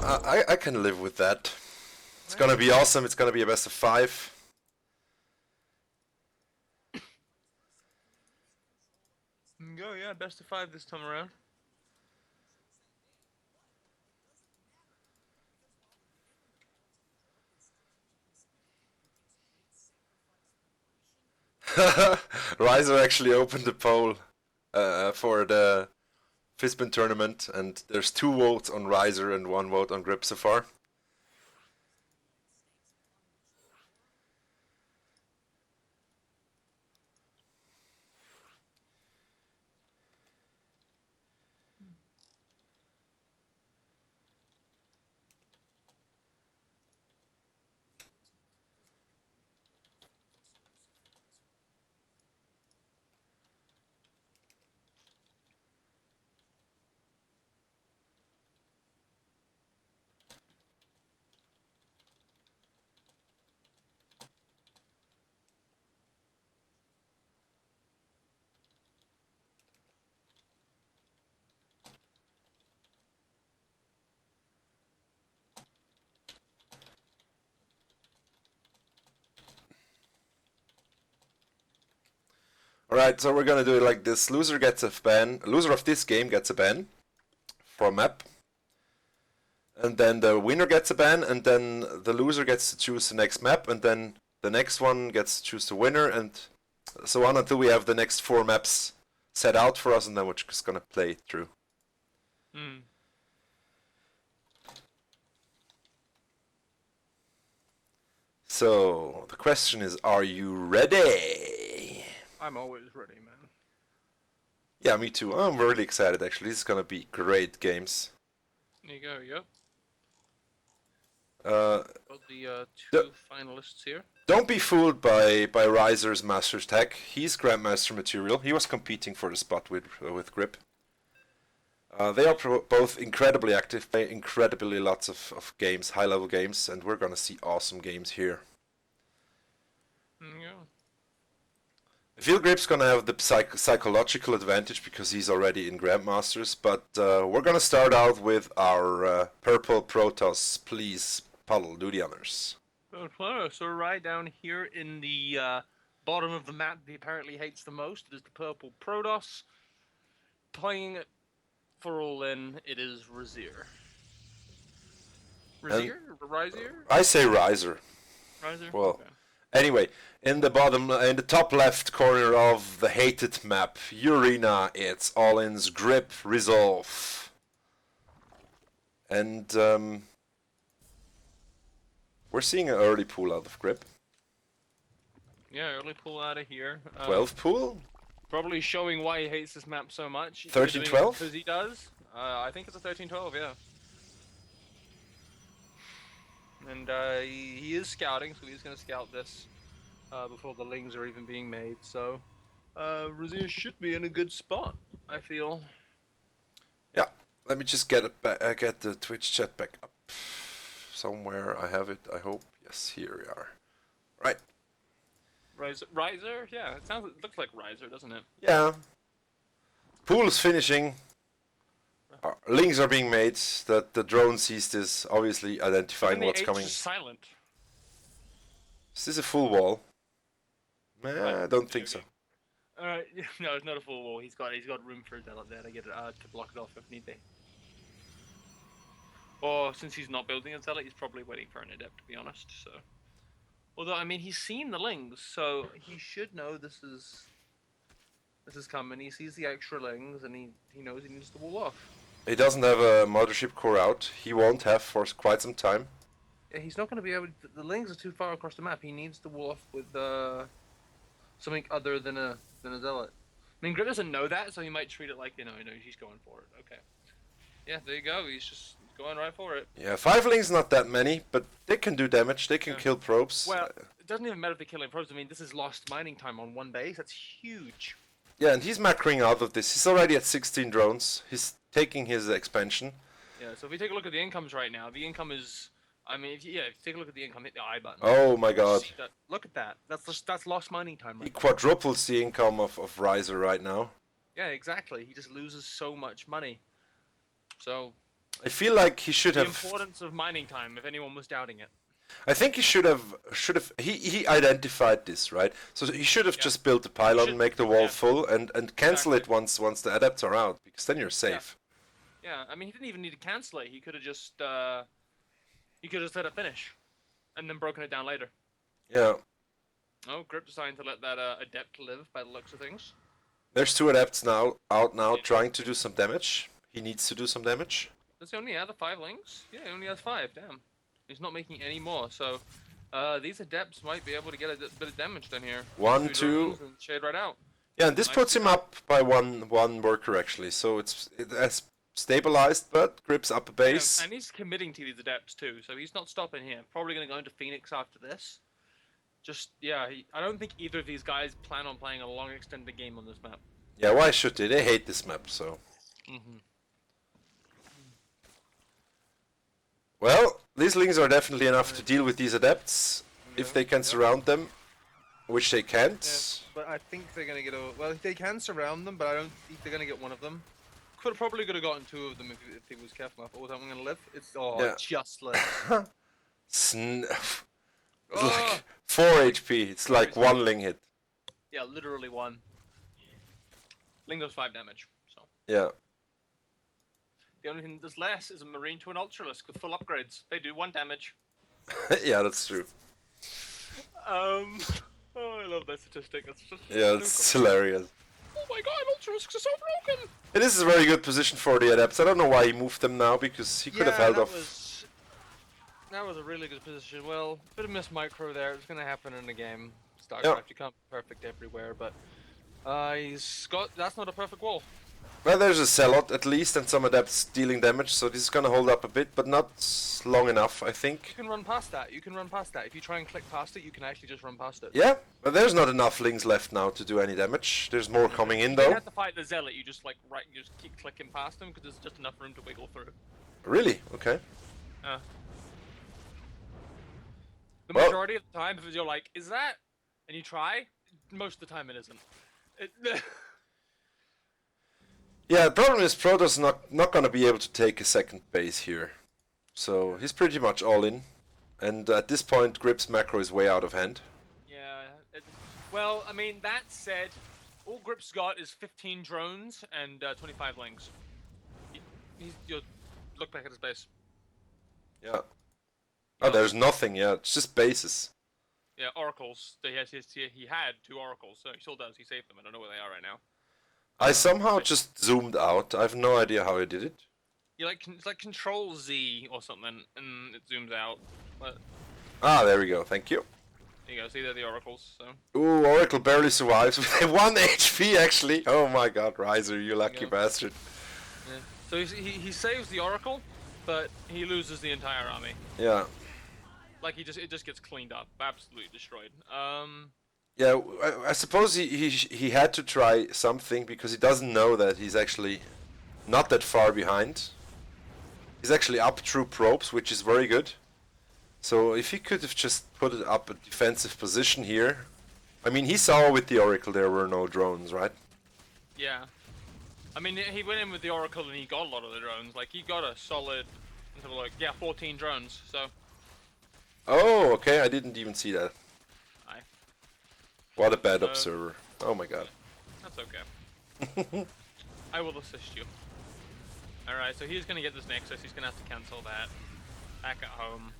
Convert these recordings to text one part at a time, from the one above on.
I can live with that. It's gonna be awesome. It's gonna be a best of 5. Go, yeah, best of 5 this time around. Rhizer actually opened the poll for the FizBen tournament, and there's 2 votes on Rhizer and 1 vote on Grippe so far. Alright, so we're gonna do it like this. Loser gets a ban. Loser of this game gets a ban for a map. And then the winner gets a ban, and then the loser gets to choose the next map, and then the next one gets to choose the winner, and so on until we have the next 4 maps set out for us, and then we're just gonna play it through. So, the question is, are you ready? I'm always ready, man. Yeah, me too. I'm really excited, actually. This is gonna be great games. There you go, yep. Got the 2 finalists here. Don't be fooled by Rhizer's Master's Tech. He's Grandmaster material. He was competing for the spot with Grippe. They are both incredibly active, play incredibly lots of games, high-level games, and we're gonna see awesome games here. Yeah. I feel Grippe's gonna have the psychological advantage because he's already in Grandmasters, but we're gonna start out with our purple Protoss. Please, Puddle, do the honors. So right down here in the bottom of the map he apparently hates the most, it is the purple Protoss. Playing for all in, it is Rhizer. Rhizer? I say Rhizer. Rhizer? Well, okay. Anyway, in the top left corner of the hated map, Urena, it's all-ins, Grippe, Resolve. And we're seeing an early pull out of Grippe. Yeah, early pull out of here. 12 pull? Probably showing why he hates this map so much. 13-12? Because he does. I think it's a 13-12, yeah. And he is scouting, so he's going to scout this before the lings are even being made. So Rhizer should be in a good spot, I feel. Yeah, let me just get it back, get the Twitch chat back up. Somewhere I have it, I hope. Yes, here we are. Right. Rhizer? Yeah, it looks like Rhizer, doesn't it? Yeah. Pool's finishing. Links are being made. That the drone sees this, obviously identifying what's coming. Is silent. Is this a full wall? Nah, I don't think so. Alright, no, it's not a full wall. He's got room for a zealot there to get it to block it off if need be. Or since he's not building a zealot, he's probably waiting for an adept, to be honest. So, although I mean, he's seen the lings, so he should know this is coming. He sees the extra lings, and he knows he needs to wall off. He doesn't have a mothership core out. He won't have for quite some time. Yeah, he's not going to be able. The lings are too far across the map. He needs to wall off with something other than a zealot. I mean, Grippe doesn't know that, so he might treat it like he's going for it. Okay. Yeah, there you go. He's just going right for it. Yeah, 5 lings not that many, but they can do damage. They can kill probes. Well, it doesn't even matter if they're killing probes. I mean, this is lost mining time on one base. That's huge. Yeah, and he's macroing out of this. He's already at 16 drones. He's taking his expansion. Yeah, so if we take a look at the incomes right now, the income is... I mean, if you take a look at the income, hit the I button. Oh my god. Look at that. That's lost mining time. He quadruples the income of Rhizer right now. Yeah, exactly. He just loses so much money. So, I feel like he should The have. importance of mining time, if anyone was doubting it. I think he should have. He identified this, right? So he should have Yeah. just built the pylon, should- make the wall yeah. full, and cancel Exactly. it once the adepts are out, because then you're safe. Yeah, I mean, he didn't even need to cancel it. He could have just let it finish, and then broken it down later. Yeah. Oh, Grip deciding to let that adept live by the looks of things. There's 2 adepts out now, trying to do some damage. He needs to do some damage. Does he only have the 5 links? Yeah, he only has 5. Damn. He's not making any more, so these adepts might be able to get a bit of damage done here. 1, 2. drones and shade right out. Yeah, and this puts him up by one worker actually. So it has stabilized, but Grip's up a base. Yeah, and he's committing to these adepts too, so he's not stopping here. Probably going to go into Phoenix after this. Just, yeah, I don't think either of these guys plan on playing a long extended game on this map. Yeah, why should they? They hate this map, so. Well, these lings are definitely enough to deal with these adepts, if they can surround them, which they can't. Yeah, but I think they're going to get a... Well, they can surround them, but I don't think they're going to get one of them. Probably could have gotten 2 of them if he was careful enough. Oh, is that one going to live? It's, just live. It's Oh! like 4 HP, it's like 1 ling hit. Yeah, literally 1. Ling does 5 damage, so... Yeah. The only thing that's less is a Marine to an Ultralisk with full upgrades. They do 1 damage. Yeah, that's true. Oh, I love that statistic. It's just Yeah, it's hilarious. Oh my god, Ultralisks are so broken! And this is a very good position for the adepts. I don't know why he moved them now, because he could have held off. That was a really good position. Well, bit of miss micro there. It's gonna happen in the game. StarCraft, you can't be perfect everywhere, but that's not a perfect wall. Well, there's a Zealot at least, and some adepts dealing damage, so this is gonna hold up a bit, but not long enough, I think. You can run past that. If you try and click past it, you can actually just run past it. Yeah, but there's not enough lings left now to do any damage. There's more coming in, You though. have to fight the Zealot. You just you just keep clicking past them because there's just enough room to wiggle through. Really? Okay. The Well- majority of the time, if you're like, is that? And you try, most of the time it isn't. Yeah, the problem is Protoss not gonna be able to take a second base here. So he's pretty much all in. And at this point, Grip's macro is way out of hand. Yeah. Well, I mean, that said, all Grip's got is 15 drones and 25 lings. You'll look back at his base. Yeah. Oh, there's nothing, yeah, it's just bases. Yeah, oracles. He had 2 oracles, so he still does. He saved them. I don't know where they are right now. I somehow just zoomed out. I have no idea how I did it. You it's like Control Z or something, and it zooms out. But Ah, there we go, thank you. there you go. See, they're the oracles. So. Ooh, Oracle barely survives with 1 HP actually. Oh my god, Rhizer, you lucky Yeah. bastard. Yeah. So he saves the oracle, but he loses the entire army. Yeah. Like it just gets cleaned up, absolutely destroyed. Yeah, I suppose he had to try something because he doesn't know that he's actually not that far behind. He's actually up through probes, which is very good. So if he could have just put it up a defensive position here, I mean, he saw with the Oracle there were no drones, right? Yeah. I mean, he went in with the oracle and he got a lot of the drones. Like he got a solid, 14 drones. So. Oh, okay, I didn't even see that. Aye. What a bad observer. Oh my god. That's okay. I will assist you. Alright, so he's gonna get this Nexus, he's gonna have to cancel that. Back at home.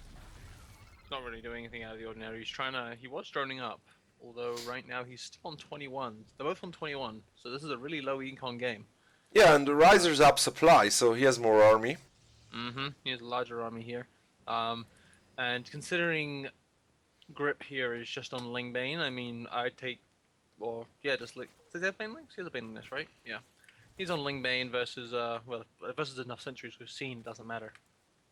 Not really doing anything out of the ordinary. He was droning up. Although right now he's still on 21. They're both on 21, so this is a really low econ game. Yeah, and the Rhizer's up supply, so he has more army. He has a larger army here. And considering Grip here is just on Lingbane, I mean, I'd take... Or, yeah, just like... Does he have Bane Links? He has a Bane Link this, right? Yeah. He's on Lingbane versus, versus enough centuries we've seen, doesn't matter.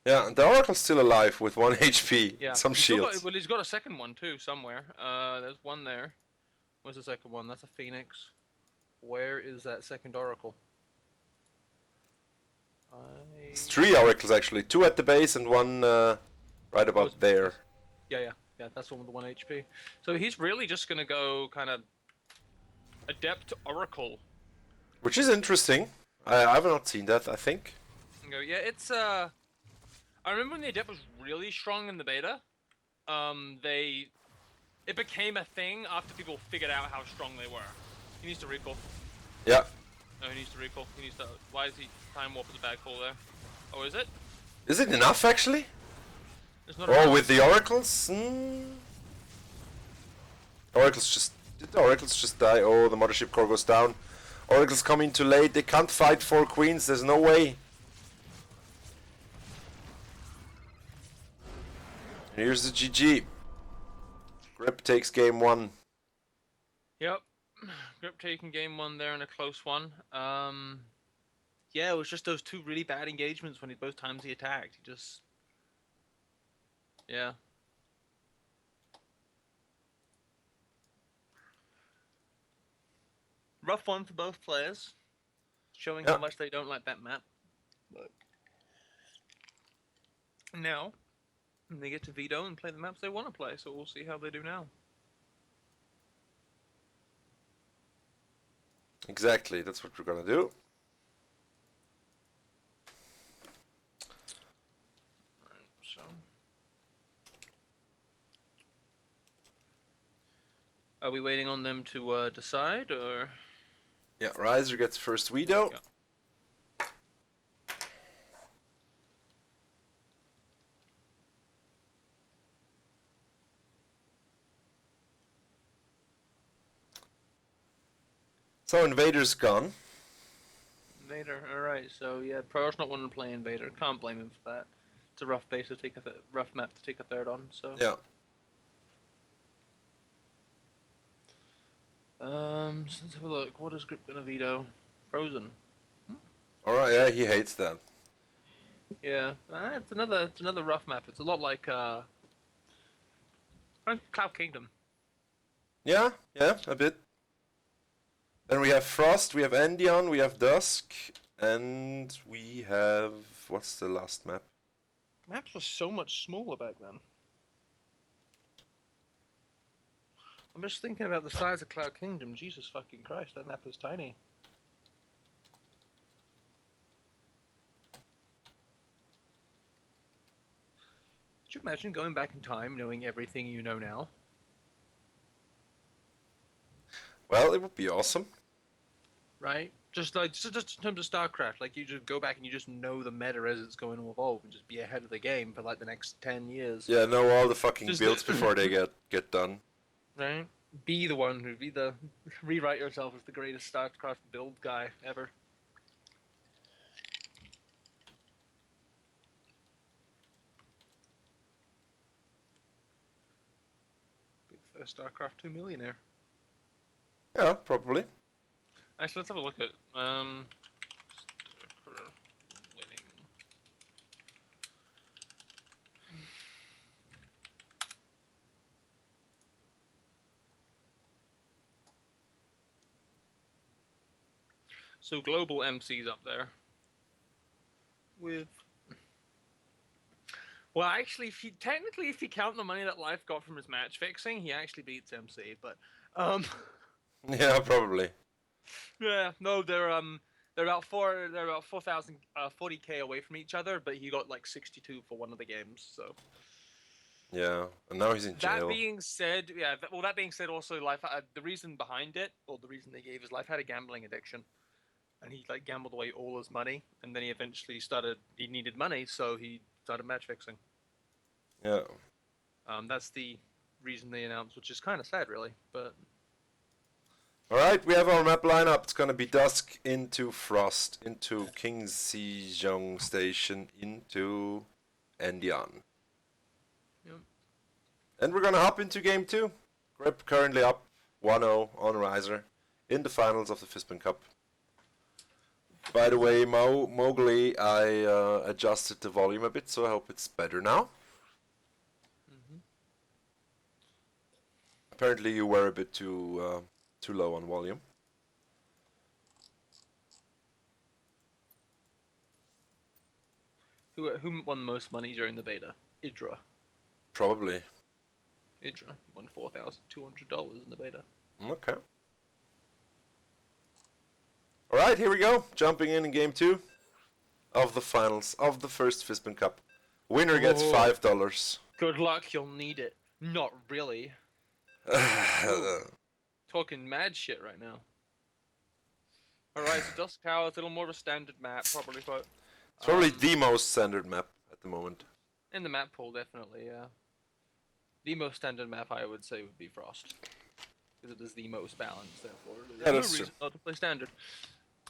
Yeah, and the Oracle's still alive with 1 HP, Yeah. some shields. Well, he's got a second one too, somewhere. There's one there. Where's the second one? That's a Phoenix. Where is that second Oracle? It's 3 Oracles actually, 2 at the base and 1 right about there. Yeah, that's the one with the 1 HP. So he's really just gonna go kind of Adept Oracle. Which is interesting. I have not seen that, I think. Yeah, it's I remember when the adept was really strong in the beta. It became a thing after people figured out how strong they were. He needs to recall. Yeah. No, he needs to recall. He needs to. Why is he time warp with a bad call there? Oh, is it? Is it enough actually? It's not Oh, enough. with the oracles? Oracles just... Did the oracles just die? Oh, the mothership core goes down. Oracles coming too late. They can't fight 4 queens. There's no way. Here's the GG. Grippe takes game 1. Yep. Grip taking game 1 there in a close one. Yeah, it was just those 2 really bad engagements when both times he attacked. He just... Yeah. Rough one for both players. Showing how much they don't like that map. But now, they get to veto and play the maps they want to play, so we'll see how they do now. Exactly, that's what we're gonna do. So, are we waiting on them to decide, or? Yeah, Rhizer gets first veto. Yeah. So Invader's gone. Invader, alright, so yeah, Pro's not wanting to play Invader. Can't blame him for that. It's a rough base to take rough map to take a third on, so. Yeah. So let's have a look. What is Grip gonna veto? Frozen. Alright, yeah, he hates that. Yeah, it's another rough map. It's a lot like Cloud Kingdom. Yeah, a bit. Then we have Frost, we have Endion, we have Dusk, and we have... What's the last map? Maps were so much smaller back then. I'm just thinking about the size of Cloud Kingdom. Jesus fucking Christ, that map is tiny. Could you imagine going back in time knowing everything you know now? Well, it would be awesome. Right? Just in terms of StarCraft, like you just go back and you just know the meta as it's going to evolve and just be ahead of the game for like the next 10 years. Yeah, know all the fucking builds before they get done. Right? Be the one who rewrite yourself as the greatest StarCraft build guy ever. Be the first StarCraft 2 millionaire. Yeah, probably. Actually, let's have a look at winning. So global MC's up there. With well, actually, if you count the money that Life got from his match fixing, he actually beats MC. But Yeah, probably. yeah, no, they're about 4,000 40K away from each other, but he got like 62 for one of the games. So Yeah, and now he's in jail. that being said, yeah, that being said, also Life the reason behind it, or the reason they gave is Life had a gambling addiction. And he like gambled away all his money, and then he eventually he needed money, so he started match fixing. Yeah. That's the reason they announced, which is kind of sad, really. But alright, we have our map lineup. It's gonna be Dusk into Frost, into King Sejong Station, into Endion. Yep. And we're gonna hop into game 2. Grippe currently up 1-0 on Rhizer in the finals of the FizBenCup. By the way, Mowgli, I adjusted the volume a bit, so I hope it's better now. Apparently you were a bit too low on volume. Who won the most money during the beta? Idra. Probably. Idra won $4,200 in the beta. Okay. Alright, here we go. Jumping in game 2. of the finals of the first FizBen Cup. Winner gets Oh. $5. Good luck, you'll need it. Not really. Talking mad shit right now. Alright, so Dusk Tower is a little more of a standard map, probably. But, It's probably the most standard map at the moment. in the map pool, definitely, yeah. The most standard map, I would say, would be Frost. Because it is the most balanced, therefore. Yeah, There's that's no true. reason not to play standard.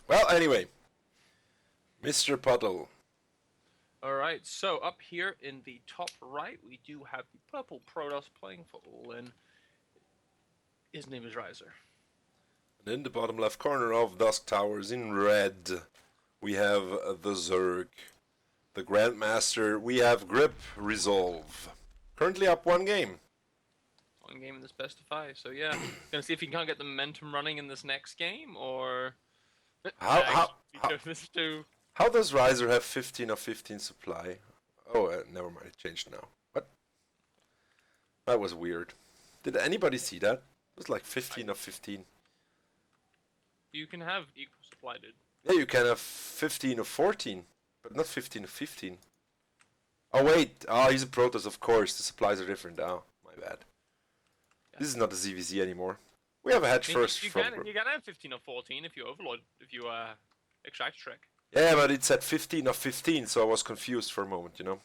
Well, anyway. Mr. Puddle. Alright, so up here in the top right, we do have the purple Protoss playing for Olin. His name is Rhizer. And in the bottom left corner of Dusk Towers in red, we have the Zerg. The Grandmaster, we have Grippe Resolve. Currently up 1 game. One game in this best of 5, so yeah. Gonna see if he can't get the momentum running in this next game, or... How this too. How does Rhizer have 15 of 15 supply? Oh, never mind, it changed now. What? That was weird. Did anybody see that? It was like 15 of 15. You can have equal supply, dude. Yeah, you can have 15 of 14, but not 15 of 15. Oh wait, he's a Protoss, of course. The supplies are different. Oh, my bad. Yeah. This is not a ZVZ anymore. We have a hedge first you from... can have 15 or 14 if you overload, if you extract trick. Yeah, but it said 15 of 15, so I was confused for a moment, you know.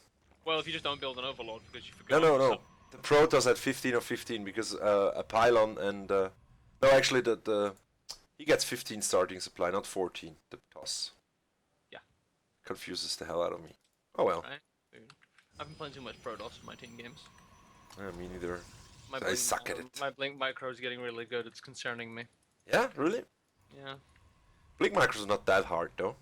Well, if you just don't build an overload because you forgot. No. The Protoss had 15 of 15 because a pylon and... no, actually, he gets 15 starting supply, not 14, the toss. Yeah. Confuses the hell out of me. Oh well. Right? Dude. I've been playing too much Protoss in my team games. Yeah, me neither. My I suck at it. My Blink micro is getting really good. It's concerning me. Yeah, really? Yeah. Blink micro's not that hard, though.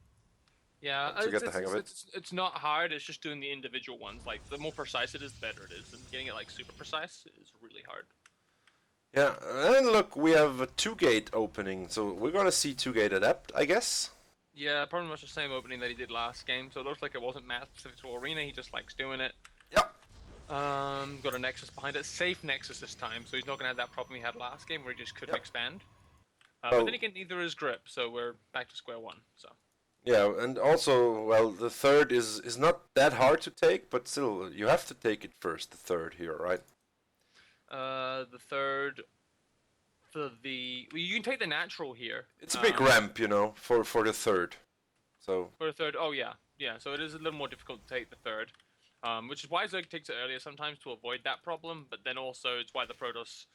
Yeah, Once you get the hang of it. It's not hard. It's just doing the individual ones. Like the more precise it is, the better it is. And getting it like super precise is really hard. Yeah, and look, we have a 2-gate opening, so we're gonna see 2-gate Adept, I guess. Yeah, pretty much the same opening that he did last game. So it looks like it wasn't map specific to Arena. He just likes doing it. Yep. Got a Nexus behind it. Safe Nexus this time, so he's not gonna have that problem he had last game where he just couldn't expand. But then again, neither is Grip, so we're back to square one. So. Yeah, and also, well, the third is not that hard to take, but still, you have to take it first, the third here, right? The third, well, you can take the natural here. It's a big ramp, you know, for the third. So. For the third, oh yeah, so it is a little more difficult to take the third, which is why Zerg takes it earlier sometimes to avoid that problem. But then also it's why the Protoss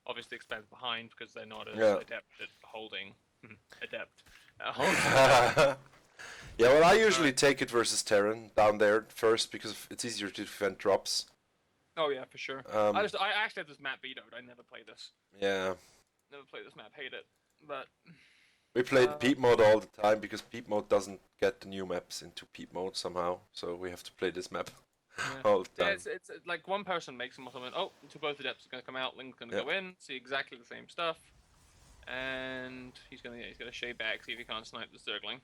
obviously expands behind because they're not as adept at holding. Adept. Yeah, well, I usually take it versus Terran down there first because it's easier to defend drops. Oh yeah, for sure. I actually have this map vetoed. I never play this. Yeah. Never play this map. Hate it. But we played peep mode all the time because peep mode doesn't get the new maps into peep mode somehow, so we have to play this map all the time. Yeah, it's like one person makes them or something. Oh, to both the depths are gonna come out. Link's gonna go in, see exactly the same stuff, and he's gonna shade back, see if he can't snipe the Zergling.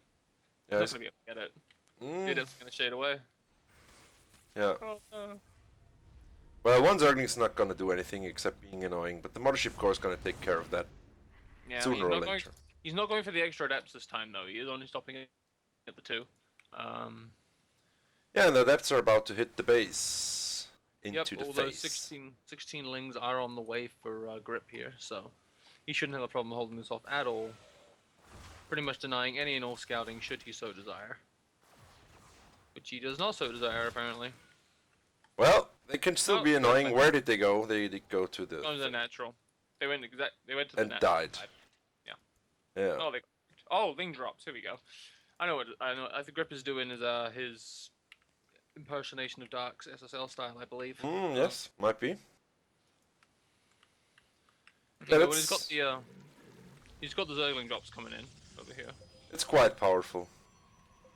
Yeah, He's not gonna be able to get it. It's gonna shade away. Yeah. Oh, Well, one Zergling's not gonna do anything except being annoying, but the Mothership Core is gonna take care of that. Yeah, sooner or later. He's not going for the extra adepts this time though. He is only stopping at the 2. Yeah, and the adepts are about to hit the base into the all face. those 16 lings are on the way for Grip here, so he shouldn't have a problem holding this off at all. Pretty much denying any and all scouting should he so desire. Which he does not so desire, apparently. Well, they can still be annoying. Where did they go? They did go to the... Oh, the natural. They went to the and natural died. side. Yeah. Oh, ling drops. Here we go. I know. I think Grip is doing is his impersonation of Dark's SSL style, I believe. Yes, might be. Yeah, when he's got the Zergling drops coming in over here. It's quite powerful.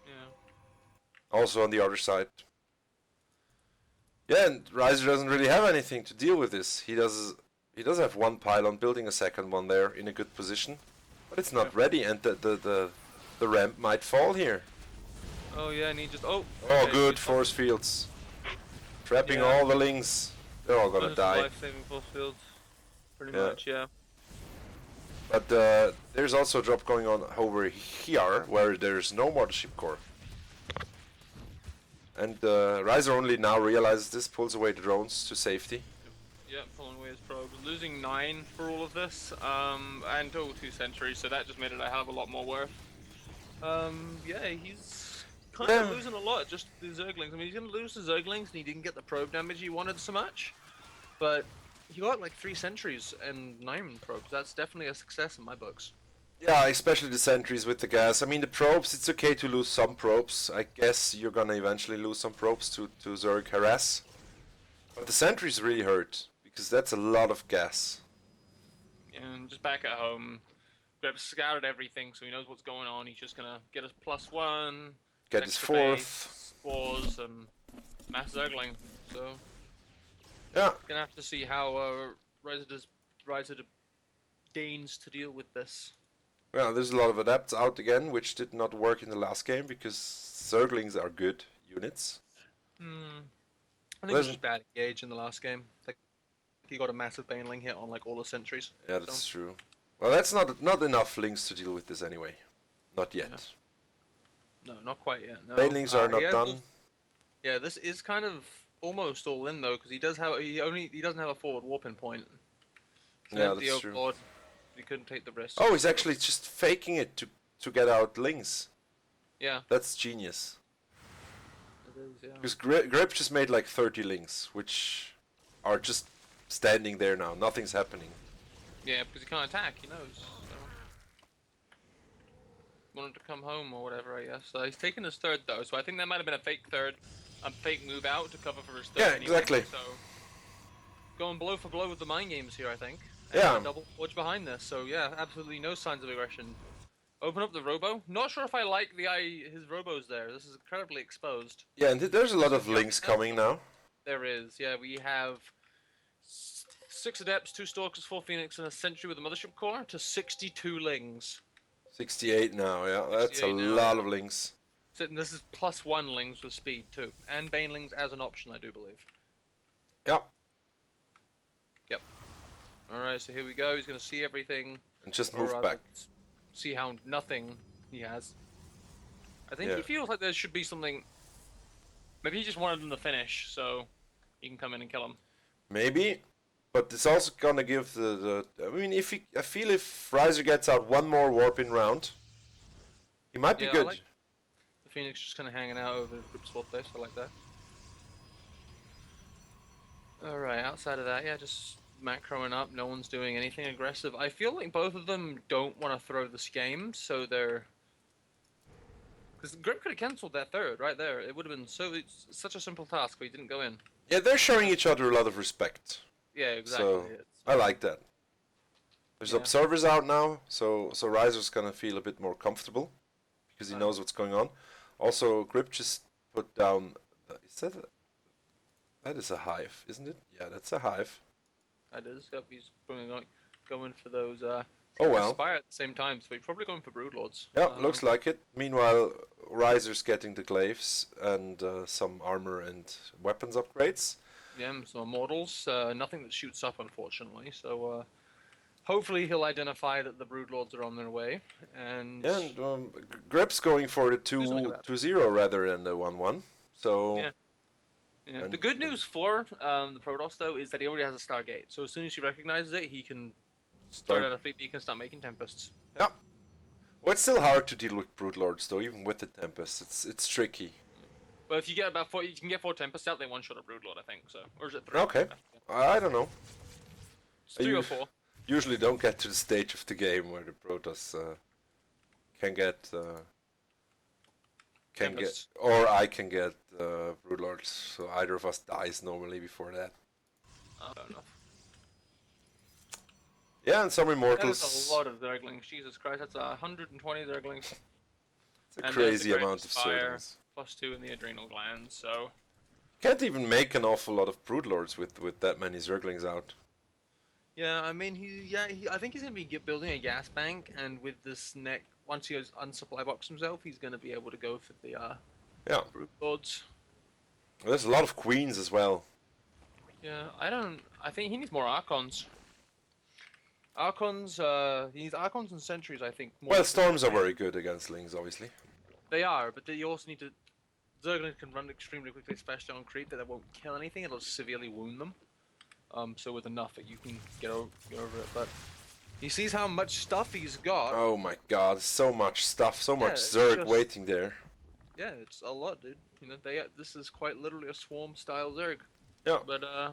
Yeah. Also on the other side. Yeah, and Rhizer doesn't really have anything to deal with this. He does have one pylon, building a second one there in a good position, but it's not ready, and the ramp might fall here. Oh yeah, and he just good force fields, trapping all the lings. They're all gonna die. Life-saving force fields, pretty much, yeah. But there's also a drop going on over here where there's no Mothership Core. And Rhizer only now realizes this, pulls away the drones to safety. Yeah, pulling away his probes. Losing 9 for all of this, and 2 sentries, so that just made it a hell of a lot more worth. Yeah, he's kind of losing a lot, just the Zerglings. I mean, he's gonna lose the Zerglings, and he didn't get the probe damage he wanted so much, but he got like 3 sentries and 9 probes. That's definitely a success in my books. Yeah, especially the sentries with the gas. I mean, the probes, it's okay to lose some probes. I guess you're gonna eventually lose some probes to Zerg harass. But the sentries really hurt, because that's a lot of gas. And just back at home, Grippe scouted everything, so he knows what's going on. He's just gonna get his +1, Get his extra 4th. base, spores, and mass Zergling. So Yeah. gonna have to see how Rhizer deigns to deal with this. Well, there's a lot of adepts out again, which did not work in the last game, because Zerglings are good units. I think it was just bad engage in the last game. Like, he got a massive Baneling hit on like all the sentries. Yeah, that's true. Well, that's not enough links to deal with this anyway. Not yet. No, not quite yet. No. Banelings are not yeah, done. Yeah, this is kind of almost all in though, because he doesn't have a forward warping point. So Yeah, the that's true. Overlord, he couldn't take the risk. Oh, he's actually just faking it to get out links. Yeah. That's genius. It is, yeah. Because Grippe just made like 30 links, which are just standing there now. Nothing's happening. Yeah, because he can't attack, he knows. So. Wanted to come home or whatever, I guess. He's taken his 3rd though, so I think that might have been a fake 3rd, a fake move out to cover for his 3rd. Yeah, anyway. exactly. So going blow for blow with the mind games here, I think. Yeah. Double forge behind this, so yeah, absolutely no signs of aggression. Open up the robo. Not sure if I like his robos there. This is incredibly exposed. Yeah, and there's a lot of links coming now. There is, yeah. We have 6 adepts, 2 stalkers, 4 phoenix, and a sentry with a mothership core to 62 lings. 68 now, yeah. That's a lot of links. So this is +1 lings with speed too, and banelings as an option, I do believe. Yeah. Yep. All right, so here we go. He's gonna see everything. And just move back. See how nothing he has. I think Yeah. he feels like there should be something. Maybe he just wanted them to finish, so he can come in and kill him. Maybe. But it's also gonna give the I mean, I feel if Rhizer gets out one more warping round, he might be good. I like the Phoenix just kind of hanging out over the group swap place. I like that. Alright, outside of that, yeah, just macroing up. No one's doing anything aggressive. I feel like both of them don't want to throw this game, so they're. Because Grippe could have cancelled that 3rd right there. It would have been it's such a simple task, but he didn't go in. Yeah, they're showing each other a lot of respect. Yeah, exactly. So I like that. There's observers out now, so Rhizer's gonna feel a bit more comfortable because he knows what's going on. Also, Grippe just put down. That is a hive, isn't it? Yeah, that's a hive. That is. Yep, he's going for those. Oh well. Spire at the same time, so he's probably going for Broodlords. Yeah, looks like it. Meanwhile, Rhizer's getting the glaives and some armor and weapons upgrades. Yeah, some immortals. Nothing that shoots up, unfortunately. So hopefully he'll identify that the Broodlords are on their way. And Yeah, and Grippe's going for the 2-0 rather than the 1-1. So yeah. Yeah. The good news for the Protoss though is that he already has a Stargate. So as soon as he recognizes it, he can start out a fleet beacon and start making Tempests. Yeah. Well, it's still hard to deal with Broodlords though, even with the Tempest. It's tricky. But if you get about 4, you can get 4 Tempests out. They one-shot a Broodlord, I think. So, or is it 3? Okay. I don't know. It's 3 or 4. Usually don't get to the stage of the game where the Protoss can get or I can get Broodlords. So either of us dies normally before that. Fair enough. Yeah, and some Immortals. That's a lot of Zerglings. Jesus Christ, that's 120 Zerglings. It's a crazy amount of Zerglings. +2 in the adrenal glands, so. Can't even make an awful lot of Broodlords with that many Zerglings out. Yeah, I mean, I think he's gonna be building a gas bank, and with this once he goes unsupply box himself, he's gonna be able to go for the Broodlords. There's a lot of Queens as well. Yeah, I think he needs more Archons. He needs Archons and Sentries, I think. Well, Storms are very good against Lings, obviously. They are, but you also need to Zerglings can run extremely quickly, especially on creep, that won't kill anything. It'll severely wound them. So with enough, that you can get over it. But he sees how much stuff he's got. Oh my god, so much stuff, so much it's Zerg just- waiting there. Yeah, it's a lot, dude. You know, this is quite literally a swarm style Zerg. Yeah. But I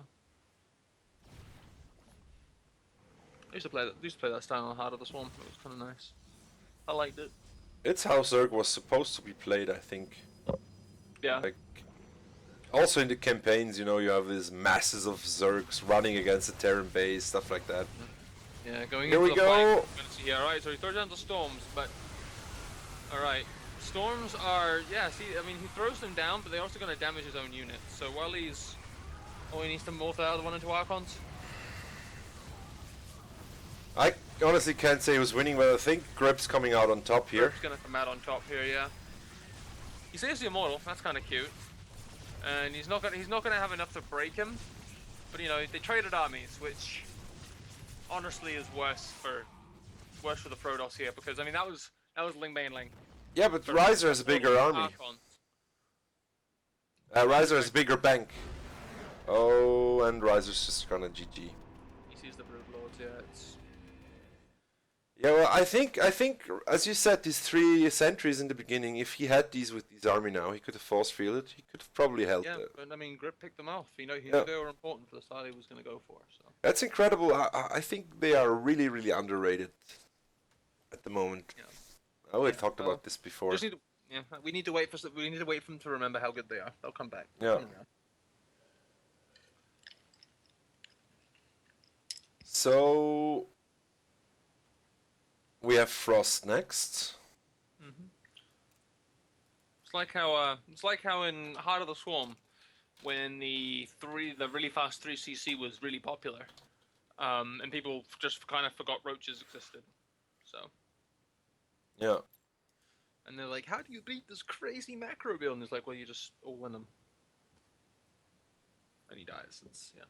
used to play that style on Heart of the Swarm. It was kind of nice. I liked it. It's how Zerg was supposed to be played, I think. Yeah. Like, also in the campaigns, you know, you have these masses of Zergs running against the Terran base, stuff like that. Yeah, going Here into we the go. flank. Yeah, alright, so he throws down the storms, but alright. Storms are I mean he throws them down, but they're also gonna damage his own units. So while he's he needs to morph out the 1 and 2 Archons. I honestly can't say who's winning, but I think Grippe's coming out on top here. He's gonna come out on top here, yeah. He saves the immortal, that's kinda cute. And he's not gonna have enough to break him. But you know, they traded armies, which honestly is worse for the Protoss here, because I mean that was Ling Bane Ling. Yeah, but Rhizer has a bigger army. Archons. Rhizer has a bigger bank. Oh, and Rhizer's just gonna GG. He sees the Brood Lords, yeah, it's... Yeah, well, I think, as you said, these 3 sentries in the beginning, if he had these with his army now, he could have force fielded. He could have probably held Yeah, it. but I mean, Grip picked them off. He knew Yeah. they were important for the style he was going to go for, so... That's incredible. I think they are really, really underrated at the moment. Yeah. I already talked about this before. Just need to, we need to wait for them to remember how good they are. They'll come back. Yeah. So we have Frost next. It's like how in Heart of the Swarm, when the really fast 3cc was really popular, and people just kind of forgot roaches existed. So. Yeah. And they're like, how do you beat this crazy macro build? And it's like, well, you just all-win them. And he dies. It's, yeah.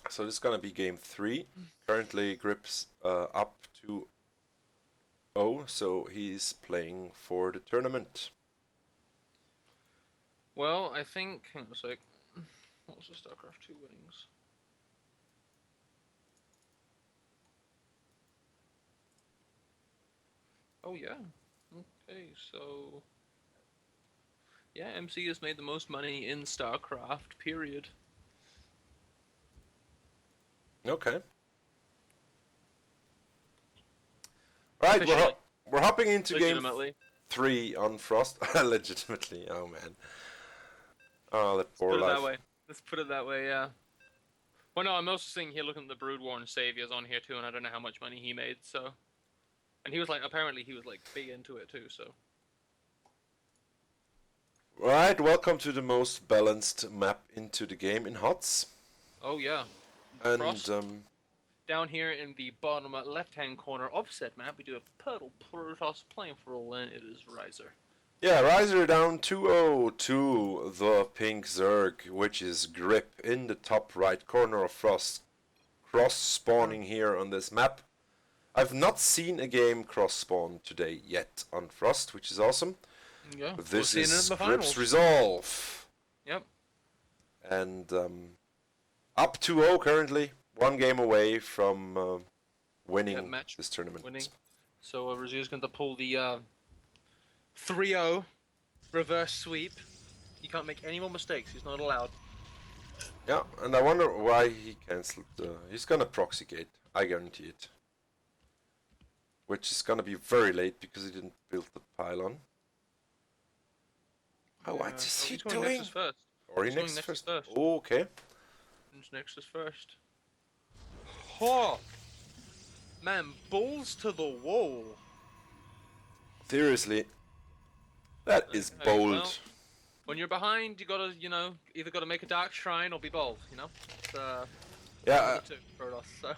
So this is gonna be game 3. Currently Grippe's up to 0, so he's playing for the tournament. Well, I think... Hang on a sec. What was the StarCraft 2 winnings? Oh, yeah. Okay, so... Yeah, MC has made the most money in StarCraft, period. Okay. Right, we're hopping into game 3 on Frost. Legitimately, oh man. Oh, that poor life. Let's put it that way, yeah. Well, no, I'm also seeing here looking at the Broodworn Saviors on here too, and I don't know how much money he made, so... And he was like, apparently he was like big into it too, so... Right, welcome to the most balanced map into the game in HOTS. Oh yeah. And Frost. Down here in the bottom left-hand corner offset map, we do have Purple Protoss playing for all in. It is Rhizer. Yeah, Rhizer down 2-0 to the pink Zerg, which is Grip in the top right corner of Frost. Cross-spawning here on this map. I've not seen a game cross-spawn today yet on Frost, which is awesome. Yeah, This we'll is see it in the Grip's finals. resolve. Yep. And up 2-0 currently, 1 game away from winning this tournament. So Rhizer's going to pull the 3-0 reverse sweep. You can't make any more mistakes. He's not allowed. Yeah, and I wonder why he cancelled. He's gonna proxy gate, I guarantee it. Which is gonna be very late because he didn't build the pylon. Oh, what is he doing? Nexus first. Or he He's going next Nexus first. first. Oh, okay. Nexus first. Oh! Man, balls to the wall. Seriously. That is Okay, bold. well, when you're behind, you gotta, you know, either gotta make a dark shrine or be bold, you know? It's, Yeah, for us, so.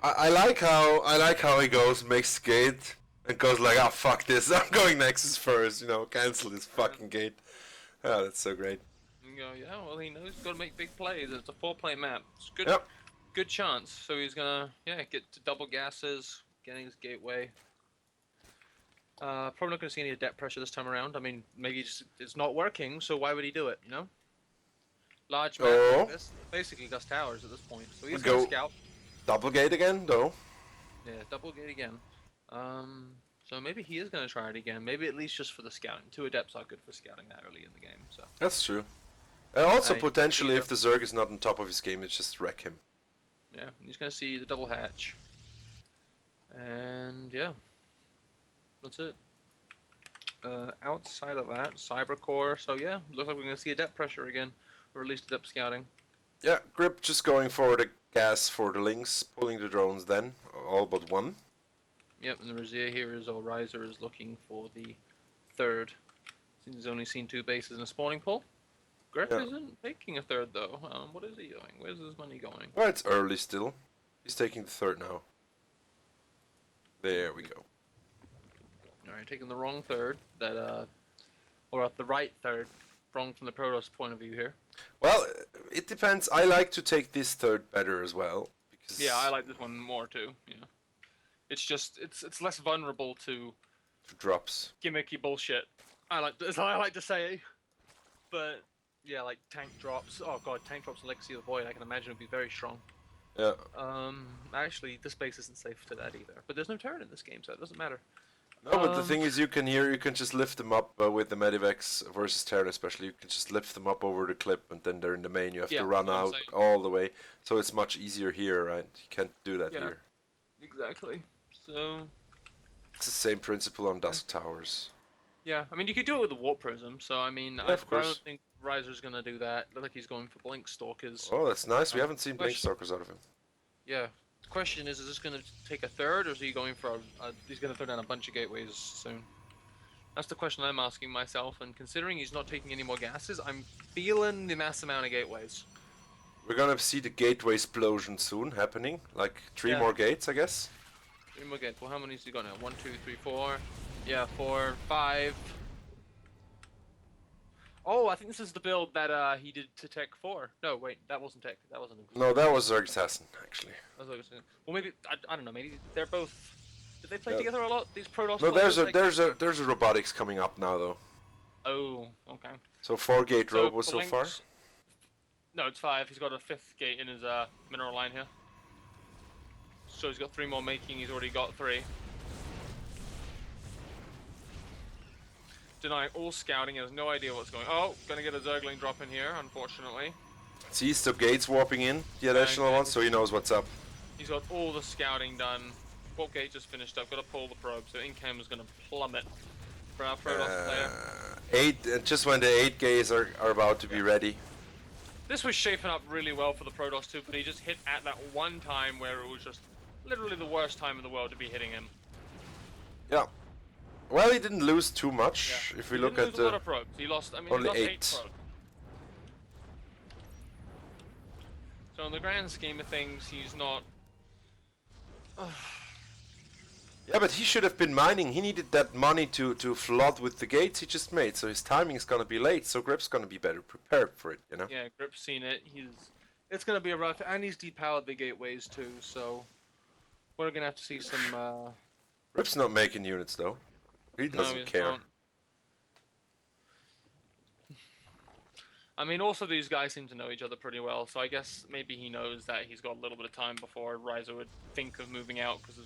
I like how he goes, makes gate, And goes like, ah, fuck this, I'm going Nexus first, you know, cancel this fucking gate. Oh, that's so great. You go, yeah, well, he knows he's got to make big plays. It's a 4-play map. It's good, Yep. good chance. So he's gonna, yeah, get to double gases, getting his gateway. Probably not gonna see any depth pressure this time around. I mean, maybe it's not working, so why would he do it? You know, large map like this, basically Gus Towers at this point. So he's gonna scout. Double gate again, though. Yeah, double gate again. So maybe he is gonna try it again. Maybe at least just for the scouting. 2 adepts are good for scouting that early in the game. So that's true. Also, potentially, if the Zerg is not on top of his game, it's just wreck him. Yeah, he's gonna see the double hatch. And yeah, that's it. Outside of that, Cybercore. So yeah, looks like we're gonna see adept pressure again, or at least adept scouting. Yeah, Grip just going for the gas for the links, pulling the drones then, all but one. Yep, and the Rhizer here is, or Rhizer is looking for the 3rd. Since he's only seen 2 bases in a spawning pool. Grippe isn't taking a 3rd though. What is he doing? Where's his money going? Well, it's early still. He's taking the 3rd now. There we go. Alright, taking the wrong 3rd. That or the right 3rd. Wrong from the Protoss point of view here. Well, it depends. I like to take this 3rd better as well. Because yeah, I like this one more too. Yeah. It's just it's less vulnerable to drops. Gimmicky bullshit. I like to say, but yeah, like tank drops. Oh god, tank drops and Legacy of the Void. I can imagine would be very strong. Yeah. Actually, this base isn't safe to that either. But there's no turret in this game, so it doesn't matter. No, but the thing is, you can just lift them up with the Medivacs versus Terran especially. You can just lift them up over the clip, and then they're in the main. You have to run out all the way, so it's much easier here, right? You can't do that here. Exactly. So it's the same principle on Dusk Towers. Yeah, I mean you could do it with the Warp Prism. So I mean, I don't think Rhizer's gonna do that. Look like he's going for Blink Stalkers. Oh, that's nice. We haven't seen Blink Stalkers out of him. Yeah. The question is this gonna take a 3rd, or is he going for he's gonna throw down a bunch of gateways soon? That's the question I'm asking myself. And considering he's not taking any more gases, I'm feeling the mass amount of gateways. We're gonna see the gateway explosion soon happening. Like 3 more gates, I guess. 3 more gates. Well, how many has he got now? 1, 2, 3, 4. Yeah, 4, 5. Oh, I think this is the build that he did to Tech 4. No, wait, that wasn't Tech. That wasn't. No, that was Zerg Assassin, actually. Well, maybe I don't know. Maybe they're both. Did they play together a lot? These Protoss. No, there's a robotics coming up now though. Oh, okay. So 4 gate robo so far. No, it's 5. He's got a 5th gate in his mineral line here. So he's got 3 more making. He's already got 3. Deny all scouting. He has no idea what's going. Oh, gonna get a Zergling drop in here, unfortunately. See, so gates warping in the additional one, so he knows what's up. He's got all the scouting done. Warp gate just finished up. Got to pull the probe, so income is gonna plummet for our Protoss player. Just when the 8 gates are about to be ready. This was shaping up really well for the Protoss too, but he just hit at that one time where it was just literally the worst time in the world to be hitting him. Yeah. Well, he didn't lose too much. Yeah. If we look at a lot of probes. He lost. I mean, only he lost 8 8. probes. So in the grand scheme of things, he's not. Yeah, but he should have been mining. He needed that money to flood with the gates he just made. So his timing's gonna be late. So Grip's gonna be better prepared for it, you know. Yeah, Grip's seen it. It's gonna be a rough, and he's depowered the gateways too. So we're gonna have to see some. Grip's not making units though. He doesn't care. Not. I mean, also these guys seem to know each other pretty well, so I guess maybe he knows that he's got a little bit of time before Rhizer would think of moving out because of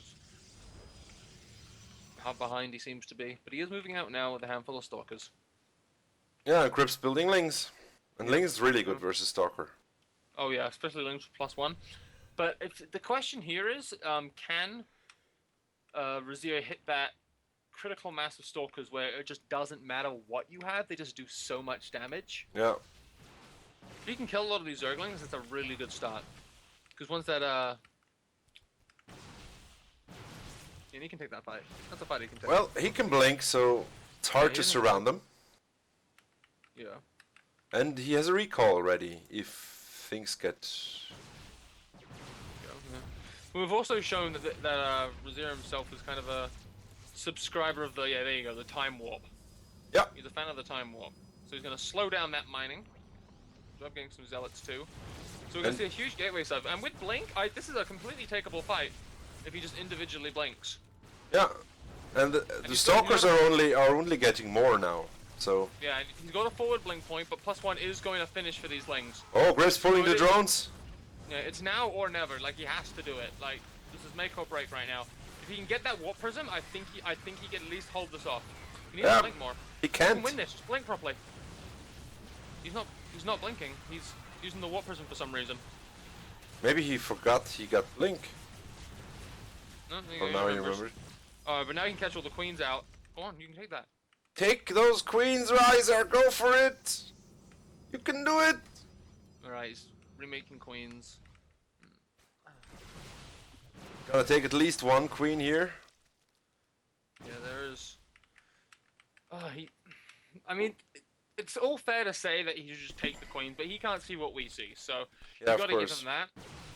how behind he seems to be. But he is moving out now with a handful of Stalkers. Yeah, Grip's building Lings. And Lings is really good versus Stalker. Oh yeah, especially Lings +1. But the question here is, can Rhizer hit that critical mass of Stalkers where it just doesn't matter what you have, they just do so much damage? Yeah. If you can kill a lot of these Zerglings, it's a really good start. Because once that, yeah, he can take that fight. That's a fight he can take. Well, he can blink, so it's hard to surround them. Yeah. And he has a recall already, if things get... Yeah. We've also shown that Rhizer himself is kind of a subscriber of the, yeah, there you go, the time warp. Yeah. He's a fan of the time warp. So he's going to slow down that mining. So I'm getting some zealots too. So we're going to see a huge gateway sub. And with Blink, this is a completely takeable fight if he just individually blinks. Yeah. And the stalkers are only getting more now. So yeah, he's got a forward blink point, but +1 is going to finish for these lings. oh, Gripp's pulling the drones. Yeah, it's now or never. Like he has to do it. Like this is make or break right now. If he can get that warp prism, I think he can at least hold this off. He needs to blink more. He can't. He can win this. Just blink properly. He's not blinking. He's using the warp prism for some reason. Maybe he forgot he got blink. No, now he remembers. But now you can catch all the queens out. Go on, you can take that. Take those queens, Rhizer. Go for it. You can do it. Alright, he's remaking queens. Gotta take at least one queen here. Yeah, there's. I mean, it's all fair to say that he should just take the queens, but he can't see what we see, so Yeah, you gotta of give course. him that.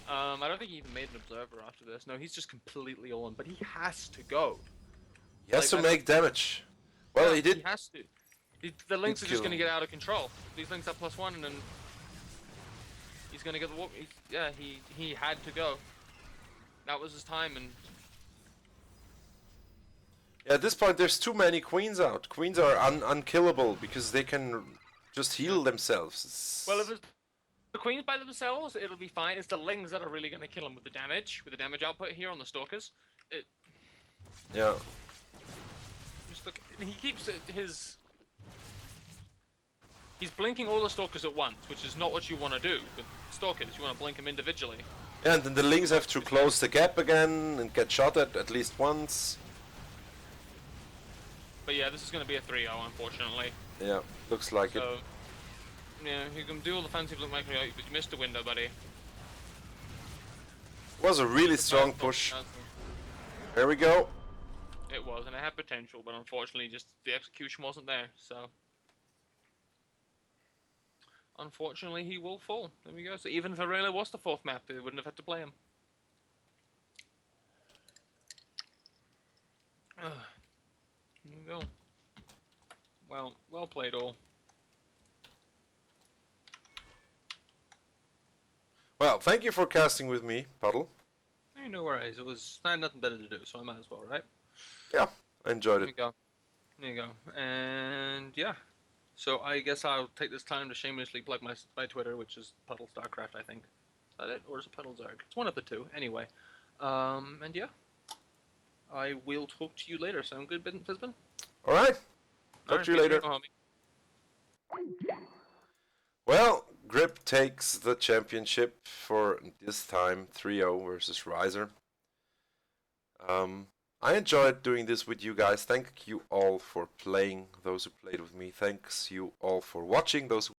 I don't think he even made an observer after this. No, he's just completely all in, but he has to go. He has to make damage. Well, Yeah, he did. He has to. The links are just kill gonna him. get out of control. These links are +1, and then he's gonna get the warp. Yeah, he had to go. That was his time, and Yeah, at this point, there's too many queens out. Queens are unkillable because they can just heal themselves. well, if it's the queens by themselves, it'll be fine. It's the lings that are really gonna kill him with the damage output here on the stalkers. Yeah. Just look, he keeps he's blinking all the stalkers at once, which is not what you want to do with stalkers. You want to blink them individually. Yeah, and then the lings have to close the gap again and get shot at least once. But yeah, this is going to be a 3-0, unfortunately. Yeah, looks like it. So, yeah, you can do all the fancy blink micro, but you missed the window, buddy. Was a really strong push. There we go. It was, and it had potential, but unfortunately, just the execution wasn't there. So, unfortunately, he will fall. There we go. So even if Aurelia was the 4th map, they wouldn't have had to play him. There we go. Well played, all. Well, thank you for casting with me, Puddle. Hey, no worries. I had nothing better to do, so I might as well, right? Yeah, I enjoyed There you it. go. There you go. And yeah. So I guess I'll take this time to shamelessly plug my Twitter, which is Puddle Starcraft, I think. Is that it? Or is it Puddle Zerg? It's one of the two. Anyway. And yeah. I will talk to you later. Sound good, FizBen? Alright. Talk to you later. Well, Grip takes the championship for this time 3-0 versus Rhizer. I enjoyed doing this with you guys. Thank you all for playing, those who played with me. Thanks you all for watching, those who